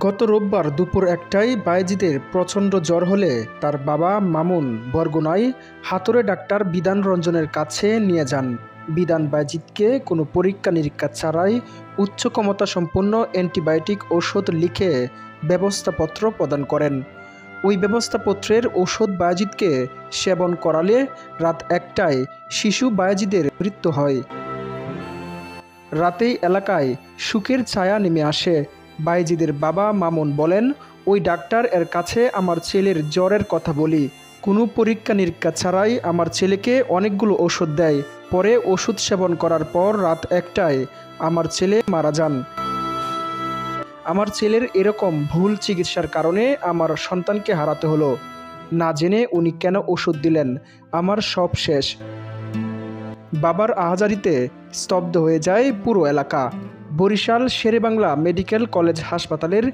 গত রোববার দুপুর ১টায় বায়েজিদের প্রচণ্ড জ্বর হলে তার বাবা মামুন বরগুনায় হাতুড়ে ডাক্তার বিধান রঞ্জনের কাছে নিয়ে যান। বিধান বায়েজিদকে কোনো পরীক্ষা নিরীক্ষা ছাড়াই উচ্চ ক্ষমতাসম্পন্ন অ্যান্টিবায়োটিক ওষুধ লিখে ব্যবস্থাপত্র প্রদান করেন। ওই ব্যবস্থাপত্রের ওষুধ বায়েজিদকে সেবন করালে রাত ১টায় শিশু বায়েজিদের মৃত্যু হয়। রাতেই এলাকায় শোকের ছায়া নেমে আসে। বায়েজিদের বাবা মামুন বলেন, ওই ডাক্তার এর কাছে আমার ছেলের জ্বরের কথা বলি, কোনো পরীক্ষা নিরীক্ষা ছাড়াই আমার ছেলেকে অনেকগুলো ওষুধ দেয়। পরে ওষুধ সেবন করার পর রাত ১টায় আমার ছেলে মারা যান। আমার ছেলের এরকম ভুল চিকিৎসার কারণে আমার সন্তানকে হারাতে হলো। না জেনে উনি কেন ওষুধ দিলেন, আমার সব শেষ। বাবার আহাজারিতে স্তব্ধ হয়ে যায় পুরো এলাকা। বরিশাল শেরেবাংলা মেডিকেল কলেজ হাসপাতালের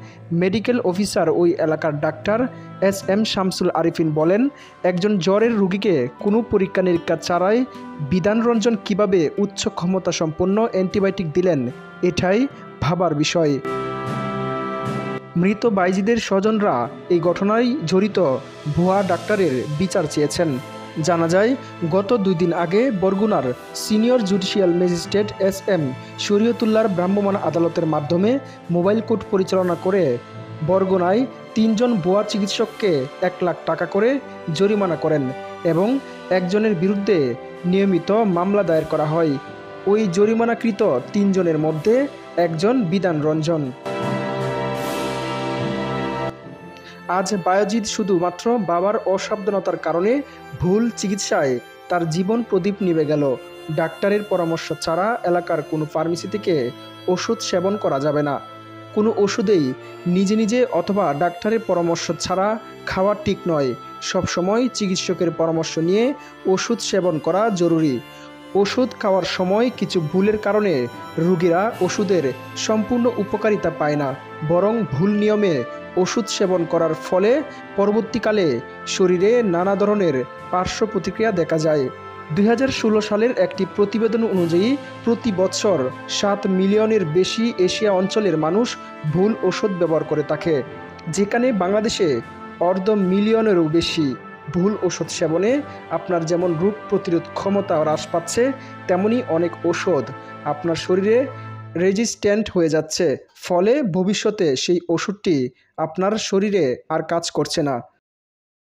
মেডিকেল অফিসার ওই এলাকার ডাক্তার SM শামসুল আরিফিন বলেন, একজন জ্বরের রোগীকে কোনো পরীক্ষা নিরীক্ষা ছাড়াই বিধান রঞ্জন কীভাবে উচ্চ ক্ষমতা সম্পন্ন অ্যান্টিবায়োটিক দিলেন, এটাই ভাবার বিষয়। মৃত বায়েজিদের স্বজনরা এই ঘটনায় জড়িত ভুয়া ডাক্তারের বিচার চেয়েছেন। জানা যায়, গত ২ দিন আগে বরগুনার সিনিয়র জুডিশিয়াল ম্যাজিস্ট্রেট SM শরীয়তুল্লাহর ভ্রাম্যমাণ আদালতের মাধ্যমে মোবাইল কোর্ট পরিচালনা করে বরগুনায় ৩ জন ভুয়া চিকিৎসককে ১ লাখ টাকা করে জরিমানা করেন এবং একজনের বিরুদ্ধে নিয়মিত মামলা দায়ের করা হয়। ওই জরিমানাকৃত ৩ জনের মধ্যে একজন বিধান রঞ্জন। আজ বায়েজিদ শুধুমাত্র বাবার অসাবধানতার কারণে ভুল চিকিৎসায় তার জীবন প্রদীপ নিভে গেল। ডাক্তারের পরামর্শ ছাড়া এলাকার কোনো ফার্মেসি থেকে ওষুধ সেবন করা যাবে না। কোনো ওষুধেই নিজে নিজে অথবা ডাক্তারের পরামর্শ ছাড়া খাওয়া ঠিক নয়। সবসময় চিকিৎসকের পরামর্শ নিয়ে ওষুধ সেবন করা জরুরি। ওষুধ খাওয়ার সময় কিছু ভুলের কারণে রোগীরা ওষুধের সম্পূর্ণ উপকারিতা পায় না, বরং ভুল নিয়মে ওষুধ সেবন করার ফলে পরবর্তীকালে শরীরে নানা ধরনের পার্শ্ব প্রতিক্রিয়া দেখা যায়। ২০১৬ সালের একটি প্রতিবেদন অনুযায়ী প্রতি বছর ৭ মিলিয়নের বেশি এশিয়া অঞ্চলের মানুষ ভুল ওষুধ ব্যবহার করে থাকে, যেখানে বাংলাদেশে অর্ধ মিলিয়নেরও বেশি। ভুল ওষুধ সেবনে আপনার যেমন রোগ প্রতিরোধ ক্ষমতা হ্রাস পাচ্ছে, তেমনি অনেক ওষুধ আপনার শরীরে রেজিস্ট্যান্ট হয়ে যাচ্ছে, ফলে ভবিষ্যতে সেই ওষুধটি আপনার শরীরে আর কাজ করছে না।